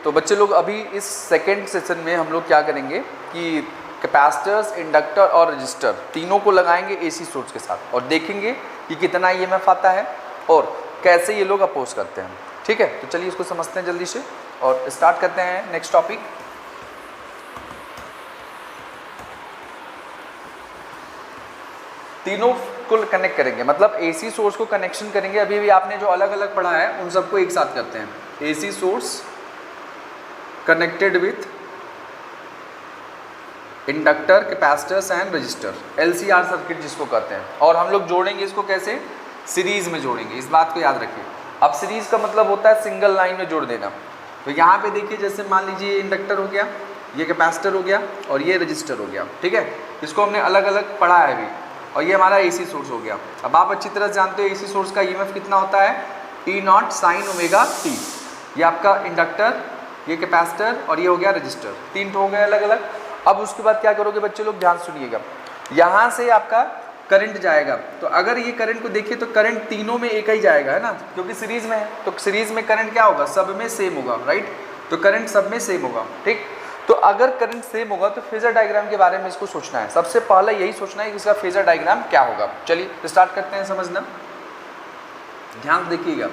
तो बच्चे लोग अभी इस सेकेंड सेशन में हम लोग क्या करेंगे कि कैपेसिटर्स, इंडक्टर और रजिस्टर तीनों को लगाएंगे एसी सोर्स के साथ और देखेंगे कि कितना ईएमएफ आता है और कैसे ये लोग अपोज करते हैं। ठीक है, तो चलिए इसको समझते हैं जल्दी से और स्टार्ट करते हैं नेक्स्ट टॉपिक। तीनों को कनेक्ट करेंगे, मतलब एसी सोर्स को कनेक्शन करेंगे। अभी भी आपने जो अलग अलग पढ़ा है उन सबको एक साथ करते हैं। AC source connected with inductor, capacitors and register, LCR circuit जिसको कहते हैं। और हम लोग जोड़ेंगे इसको कैसे, सीरीज में जोड़ेंगे, इस बात को याद रखिए। अब सीरीज का मतलब होता है सिंगल लाइन में जोड़ देना। तो यहाँ पे देखिए, जैसे मान लीजिए ये इंडक्टर हो गया, ये कैपेसिटर हो गया और ये रजिस्टर हो गया। ठीक है, इसको हमने अलग अलग पढ़ा है अभी। और ये हमारा एसी सोर्स हो गया। अब आप अच्छी तरह से जानते हो एसी सोर्स का ईएमएफ कितना होता है, ई नॉट साइन ओमेगा टी। ये आपका इंडक्टर, ये कैपेसिटर और ये हो गया रजिस्टर, तीन तो हो गए अलग अलग। अब उसके बाद क्या करोगे बच्चे लोग, ध्यान सुनिएगा। यहाँ से आपका करंट जाएगा, तो अगर ये करंट को देखिए तो करंट तीनों में एक ही जाएगा, है ना, क्योंकि सीरीज में है। तो सीरीज में करंट क्या होगा, सब में सेम होगा, राइट। तो करंट सब में सेम होगा। ठीक, तो अगर करंट सेम होगा तो फेजर डायग्राम के बारे में इसको सोचना है। सबसे पहले यही सोचना है कि इसका फेजर डायग्राम क्या होगा। चलिए स्टार्ट करते हैं समझना, ध्यान देखिएगा।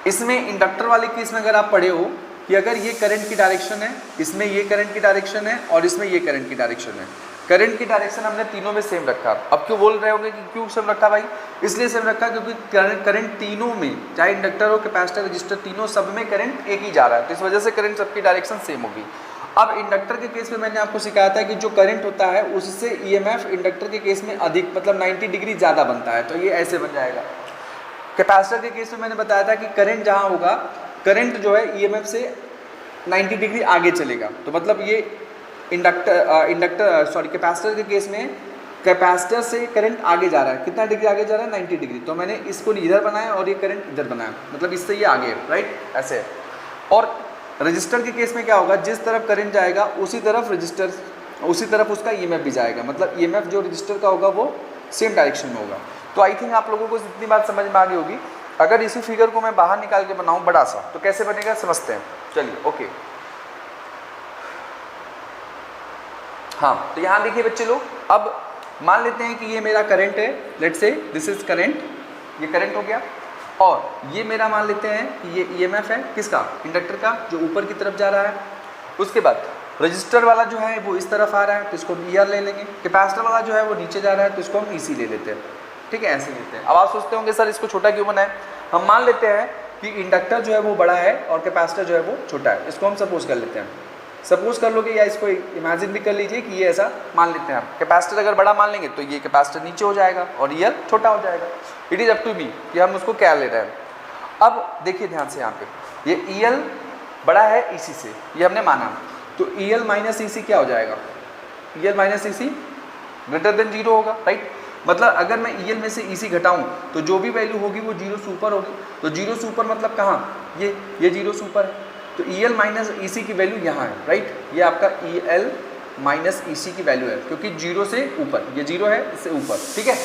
इसमें इंडक्टर वाले केस में अगर आप पढ़े हो कि अगर ये करंट की डायरेक्शन है, इसमें ये करंट की डायरेक्शन है और इसमें ये करंट की डायरेक्शन है। करंट की डायरेक्शन हमने तीनों में सेम रखा। अब क्यों बोल रहे होंगे कि क्यों सेम रखा भाई, इसलिए सेम रखा क्योंकि करंट तीनों में, चाहे इंडक्टर हो, कैपेसिटर, रजिस्टर, तीनों सब में करंट एक ही जा रहा है। तो इस वजह से करंट सबकी डायरेक्शन सेम होगी। अब इंडक्टर के केस में मैंने आपको सिखाया था कि जो करंट होता है उससे ईएमएफ इंडक्टर के केस में अधिक, मतलब 90 डिग्री ज़्यादा बनता है। तो ये ऐसे बन जाएगा। कैपेसिटर के केस में मैंने बताया था कि करंट जहाँ होगा, करंट जो है ईएमएफ से 90 डिग्री आगे चलेगा। तो मतलब ये कैपेसिटर के केस में कैपेसिटर से करंट आगे जा रहा है। कितना डिग्री आगे जा रहा है, 90 डिग्री। तो मैंने इसको इधर बनाया और ये करंट इधर बनाया, मतलब इससे ये आगे है, राइट, ऐसे। और रजिस्टर के केस में क्या होगा, जिस तरफ करंट जाएगा उसी तरफ उसका ईएमएफ भी जाएगा। मतलब ईएमएफ जो रजिस्टर का होगा वो सेम डायरेक्शन में होगा। तो आई थिंक आप लोगों को इतनी बात समझ में आ गई होगी। अगर इसी फिगर को मैं बाहर निकाल के बनाऊं बड़ा सा, तो कैसे बनेगा समझते हैं। चलिए ओके, हाँ, तो यहाँ देखिए बच्चे लोग, अब मान लेते हैं कि ये मेरा करंट है, let's say this is current, ये करंट हो गया। और ये मेरा मान लेते हैं कि ये ईएमएफ है, किसका, इंडक्टर का, जो ऊपर की तरफ जा रहा है। उसके बाद रजिस्टर वाला जो है वो इस तरफ आ रहा है, तो इसको हम ईआर ले लेंगे। कैपेसिटर वाला जो है वो नीचे जा रहा है, तो इसको हम ईसी ले लेते हैं। ठीक है, ऐसे लेते हैं। अब आप सोचते होंगे सर इसको छोटा क्यों बनाए। हम मान लेते हैं कि इंडक्टर जो है वो बड़ा है और कैपेसिटर जो है वो छोटा है। इसको हम सपोज कर लेते हैं, सपोज कर लोगे या इसको इमेजिन भी कर लीजिए कि ये ऐसा मान लेते हैं आप। कैपेसिटर अगर बड़ा मान लेंगे तो ये कैपेसिटर नीचे हो जाएगा और ईयर छोटा हो जाएगा। It is up to me कि हम उसको क्या ले रहे हैं। अब देखिए ध्यान से, यहाँ पे ये ईएल बड़ा है ईसी से, ये हमने माना। तो ईएल माइनस ईसी क्या हो जाएगा, EL minus EC greater than 0 होगा, राइट। मतलब अगर मैं ईएल में से ईसी घटाऊं तो जो भी वैल्यू होगी वो 0 से ऊपर होगी। तो 0 से ऊपर मतलब कहाँ, ये 0 से ऊपर है। तो EL माइनस EC की वैल्यू यहाँ है, राइट। ये आपका EL माइनस EC की वैल्यू है, क्योंकि 0 से ऊपर, ये 0 है, इससे ऊपर, ठीक है।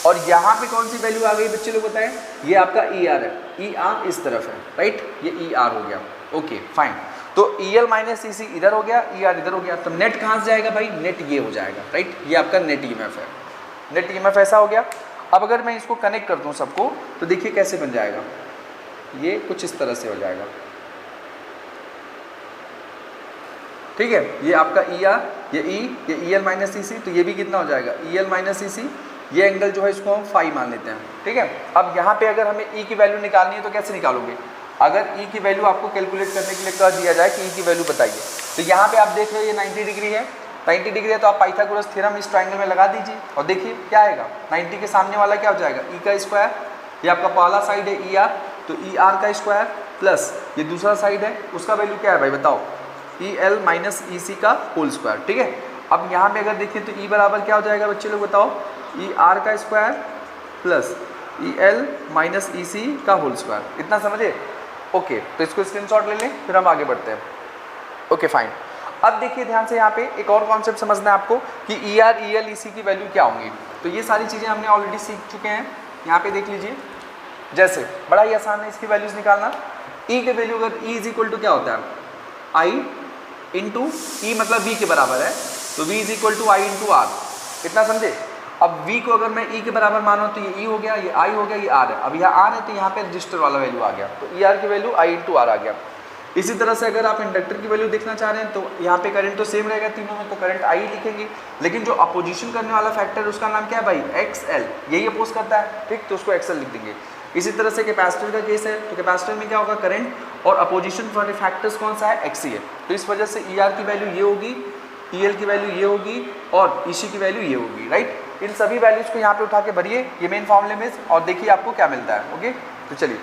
और यहाँ पे कौन सी वैल्यू आ गई बच्चे लोग बताएं, ये आपका ER है, ER इस तरफ है, राइट, ये ER हो गया। ओके फाइन, तो EL माइनस EC इधर हो गया, ER इधर हो गया। तो नेट कहाँ से जाएगा भाई, नेट ये हो जाएगा, राइट। ये आपका नेट EMF है, नेट EMF ऐसा हो गया। अब अगर मैं इसको कनेक्ट कर दूँ सबको, तो देखिए कैसे बन जाएगा, ये कुछ इस तरह से हो जाएगा। ठीक है, ये आपका ER, ये E, ये EL माइनस EC, तो ये भी कितना हो जाएगा, EL माइनस EC। ये एंगल जो है इसको हम फाई मान लेते हैं, ठीक है। अब यहाँ पे अगर हमें E की वैल्यू निकालनी है तो कैसे निकालोगे, अगर E की वैल्यू आपको कैलकुलेट करने के लिए कह दिया जाए कि E की वैल्यू बताइए, तो यहाँ पे आप देख रहे हो ये 90 डिग्री है, 90 डिग्री है, तो आप पाइथागोरस थ्योरम इस ट्राइंगल में लगा दीजिए और देखिए क्या आएगा। 90 के सामने वाला क्या हो जाएगा, E का स्क्वायर, ये आपका पहला साइड है ER, तो ER का स्क्वायर प्लस ये दूसरा साइड है, उसका वैल्यू क्या है भाई बताओ, EL माइनस EC का होल स्क्वायर, ठीक है। अब यहाँ पे अगर देखें तो E बराबर क्या हो जाएगा बच्चे लोग बताओ, ER का square plus EL minus EC का होल स्क्वायर, इतना समझे। ओके, तो इसको स्क्रीनशॉट ले लें, फिर हम आगे बढ़ते हैं। ओके फाइन, अब देखिए ध्यान से, यहाँ पे एक और कॉन्सेप्ट समझना है आपको कि ER, EL, EC की वैल्यू क्या होंगी। तो ये सारी चीज़ें हमने ऑलरेडी सीख चुके हैं, यहाँ पे देख लीजिए। जैसे बड़ा ही आसान है इसकी वैल्यूज़ निकालना। E के वैल्यू अगर E इज इक्वल टू क्या होता है, आई इंटू ई, मतलब v के बराबर है, तो v is equal to I into R. इतना समझे? अब v को अगर मैं e के बराबर मानो तो ये e हो गया, ये i हो गया, ये r है। अब यहाँ r है तो यहाँ पे रजिस्टर वाला वैल्यू आ गया, तो e r की वैल्यू i इंटू आर आ गया। इसी तरह से अगर आप इंडक्टर की वैल्यू देखना चाह रहे हैं तो यहाँ पे करंट तो सेम रहेगा तीनों में, तो करंट i लिखेंगे, लेकिन जो अपोजिशन करने वाला फैक्टर है उसका नाम क्या है भाई? XL, यही अपोज करता है, ठीक, तो उसको XL लिख देंगे। इसी तरह से कैपेसिटर का केस है, तो कैपेसिटर में क्या होगा? करंट और अपोजिशन वाले फैक्टर्स कौन सा है? XC है। तो इस वजह से ER की वैल्यू ये होगी, EL की वैल्यू ये होगी और EC की वैल्यू ये होगी, राइट। इन सभी वैल्यूज को यहाँ पे उठा के भरिए ये मेन फॉर्मूले में और देखिए आपको क्या मिलता है। ओके, तो चलिए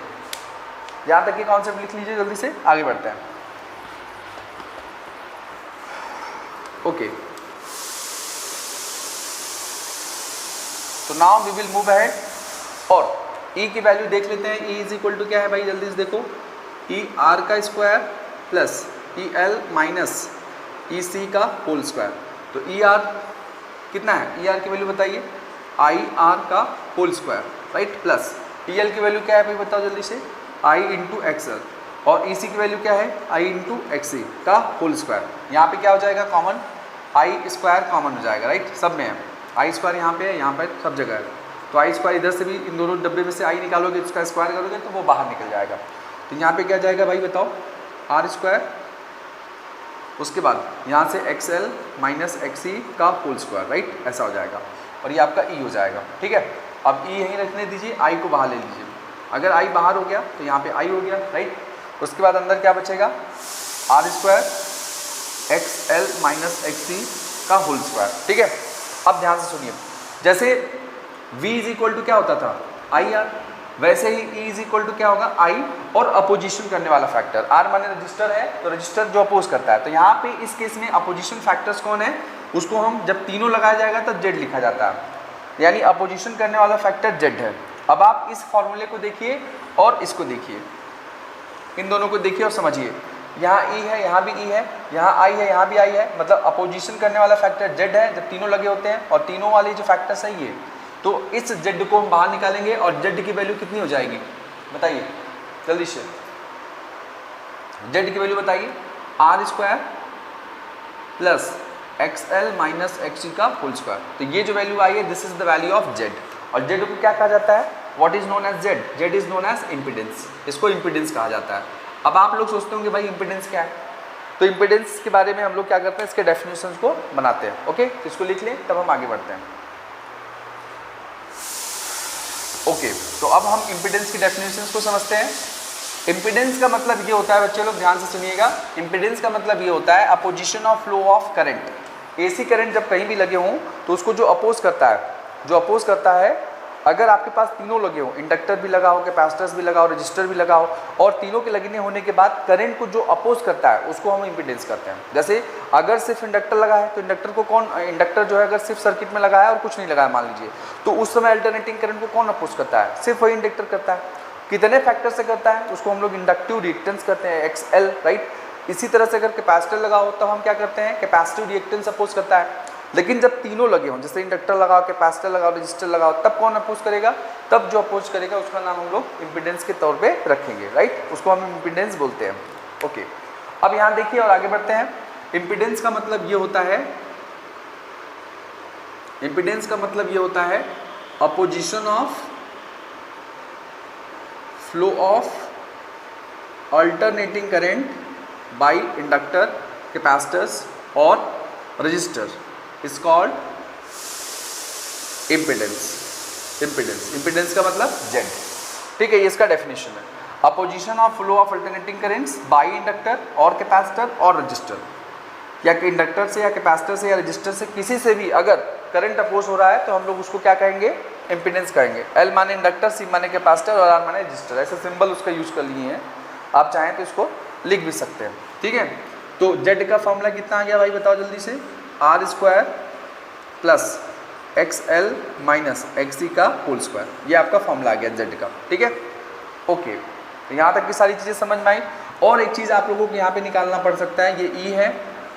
यहाँ तक के कॉन्सेप्ट लिख लीजिए, जल्दी से आगे बढ़ते हैं। ओके, तो now we will move ahead और E की वैल्यू देख लेते हैं। E इज इक्वल टू क्या है भाई? जल्दी से देखो, E R का square plus E L minus E C का होल स्क्वायर। तो E R कितना है? E R की वैल्यू बताइए, I R का whole square, right, plus E L की वैल्यू क्या है भाई? बताओ जल्दी से, I इंटू XL, और E C की वैल्यू क्या है? I इंटू XC का होल स्क्वायर। यहाँ पे क्या हो जाएगा? कॉमन, I स्क्वायर कॉमन हो जाएगा, राइट, सब में है। I स्क्वायर यहाँ पे है, यहाँ पे सब जगह है, तो I स्क्वायर इधर से भी इन दोनों डब्बे में से I निकालोगे, उसका स्क्वायर करोगे तो वो बाहर निकल जाएगा। तो यहाँ पे क्या जाएगा भाई बताओ? R स्क्वायर, उसके बाद यहाँ से XL माइनस XC का होल स्क्वायर, राइट, ऐसा हो जाएगा और ये आपका E हो जाएगा, ठीक है। अब E यहीं रखने दीजिए, I को बाहर ले लीजिए। अगर I बाहर हो गया तो यहाँ पे I हो गया, राइट। उसके बाद अंदर क्या बचेगा? R square XL minus XC का होल स्क्वायर, ठीक है। अब ध्यान से सुनिए, जैसे V इज इक्वल टू क्या होता था? IR, वैसे ही E इज इक्वल टू क्या होगा? I और अपोजिशन करने वाला फैक्टर, R माने रजिस्टर है, तो रजिस्टर जो अपोज करता है। तो यहाँ पे इस केस में अपोजिशन फैक्टर्स कौन है? उसको हम जब तीनों लगाया जाएगा तब Z लिखा जाता है, यानी अपोजिशन करने वाला फैक्टर Z है। अब आप इस फॉर्मूले को देखिए और इसको देखिए, इन दोनों को देखिए और समझिए, यहाँ E है, यहाँ भी E है, यहाँ I है, यहाँ भी I है, मतलब अपोजिशन करने वाला फैक्टर Z है जब तीनों लगे होते हैं, और तीनों वाले जो फैक्टर्स है ये, तो इस Z को हम बाहर निकालेंगे और Z की वैल्यू कितनी हो जाएगी बताइए जल्दी से? Z की वैल्यू बताइए, R square plus XL minus XC का होल स्क्वायर। तो ये जो वैल्यू आई है, this is the value of Z, और Z को क्या कहा जाता है? What is known as Z? Z is known as impedance, इसको इम्पीडेंस कहा जाता है। अब आप लोग सोचते होंगे भाई इम्पीडेंस क्या है, तो इम्पीडेंस के बारे में हम लोग क्या करते हैं, इसके डेफिनेशंस को बनाते हैं। ओके, इसको लिख लें तब हम आगे बढ़ते हैं। ओके, तो अब हम इम्पीडेंस की डेफिनेशंस को समझते हैं। इम्पीडेंस का मतलब ये होता है, बच्चे लोग ध्यान से सुनिएगा, इम्पीडेंस का मतलब ये होता है opposition of flow of current. AC current जब कहीं भी लगे हों तो उसको जो अपोज करता है, जो अपोज करता है, अगर आपके पास तीनों लगे हो, इंडक्टर भी लगा हो, कैपेसिटर्स भी लगा हो, रजिस्टर भी लगा हो, और तीनों के लगने होने के बाद करंट को जो अपोज करता है उसको हम इम्पीडेंस करते हैं। जैसे अगर सिर्फ इंडक्टर लगा है तो इंडक्टर को कौन, इंडक्टर जो है अगर सिर्फ सर्किट में लगा है और कुछ नहीं लगा है मान लीजिए, तो उस समय अल्टरनेटिंग करंट को कौन अपोज करता है? सिर्फ वही इंडक्टर करता है। कितने फैक्टर से करता है? उसको हम लोग इंडक्टिव रिएक्टेंस करते हैं, XL, राइट। इसी तरह से अगर कैपेसिटर लगा हो तब हम क्या करते हैं? कैपेसिटिव रिएक्टेंस अपोज करता है। लेकिन जब तीनों लगे हों, जैसे इंडक्टर लगाओ, कैपेसिटर लगाओ, रजिस्टर लगाओ, तब कौन अपोज करेगा? तब जो अपोज करेगा उसका नाम हम लोग इम्पीडेंस के तौर पे रखेंगे, राइट, उसको हम इम्पीडेंस बोलते हैं। ओके, अब यहाँ देखिए और आगे बढ़ते हैं। इम्पीडेंस का मतलब ये होता है, इम्पीडेंस का मतलब ये होता है opposition of flow of alternating current by inductor, capacitors और resistor is called impedance. Impedance का मतलब Z, ठीक है, ये इसका डेफिनेशन है। Opposition of flow of alternating currents by inductor और कैपेसिटर और रजिस्टर, या इंडक्टर से या कैपेसिटर से या रजिस्टर से किसी से भी अगर करंट अपोज हो रहा है तो हम लोग उसको क्या कहेंगे? इम्पीडेंस कहेंगे। L माने इंडक्टर, C माने कैपेसिटर और R माने रजिस्टर, ऐसे सिंबल उसका यूज कर लिए हैं। आप चाहें तो इसको लिख भी सकते हैं, ठीक है। तो Z का फॉर्मूला कितना आ गया भाई बताओ जल्दी से? R square plus XL minus XC का होल स्क्वायर, ये आपका फॉर्मूला आ गया Z का, ठीक है। ओके, तो यहाँ तक की सारी चीज़ें समझ में आई। और एक चीज़ आप लोगों को यहाँ पे निकालना पड़ सकता है, ये E है,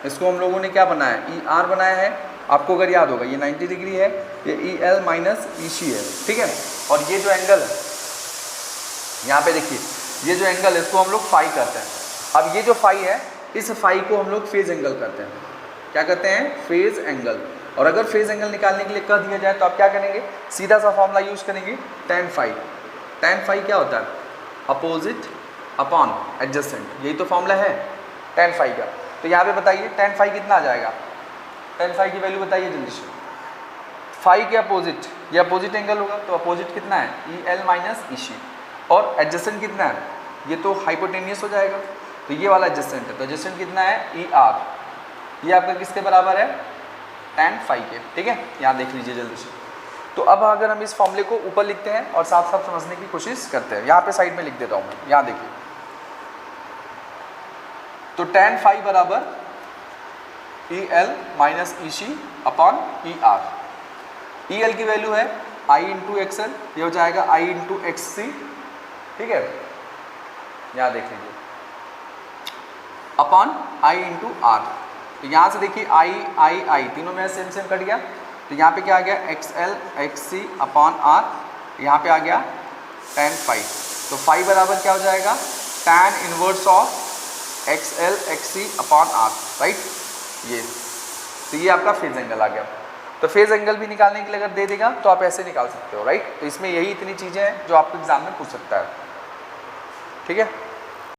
इसको हम लोगों ने क्या बनाया है? ER बनाया है, आपको अगर याद होगा ये 90 डिग्री है, ये EL माइनस EC है, ठीक है। और ये जो एंगल है यहाँ पे देखिए, ये जो एंगल है इसको हम लोग फाई करते हैं। अब ये जो फाई है इस फाई को हम लोग फेज एंगल कहते हैं। क्या कहते हैं? Phase angle. और अगर फेज एंगल निकालने के लिए कह दिया जाए तो आप क्या करेंगे? सीधा सा फॉर्मूला यूज करेंगे, tan फाई। tan फाई क्या होता है? अपोजिट अपॉन एडजेसेंट, यही तो फॉर्मूला है tan फाई का। तो यहाँ पे बताइए tan फाई कितना आ जाएगा? tan फाई की वैल्यू बताइए जल्दी से। फाई के अपोजिट, ये अपोजिट एंगल होगा तो अपोजिट कितना है? EL minus EC। और एडजेसेंट कितना है? ये तो हाइपोटेनियस हो जाएगा, तो ये वाला एडजेसेंट है, तो एडजेसेंट कितना है? ER। ये आपका किसके बराबर है? tan फाई के। ठीक है, यहाँ देख लीजिए जल्दी से। तो अब अगर हम इस फॉर्मूले को ऊपर लिखते हैं और साफ साफ समझने की कोशिश करते हैं, यहाँ पे साइड में लिख देता हूँ मैं, यहाँ देखिए। तो tan फाई बराबर EL minus EC upon ER। EL की वैल्यू है I इंटू XL, ये हो जाएगा I इंटू XC। ठीक है, यहाँ देख लीजिए, अपॉन I इंटू R। तो यहाँ से देखिए I तीनों में सेम सेम कट गया, तो यहाँ पे क्या आ गया? XL XC अपॉन R, यहाँ पे आ गया tan फाई। तो फाई बराबर क्या हो जाएगा? tan inverse of XL XC upon R, right. ये तो ये आपका फेज एंगल आ गया। तो फेज एंगल भी निकालने के लिए अगर दे देगा तो आप ऐसे निकाल सकते हो, राइट। तो इसमें यही इतनी चीज़ें हैं जो आपको एग्जाम में पूछ सकता है। ठीक है।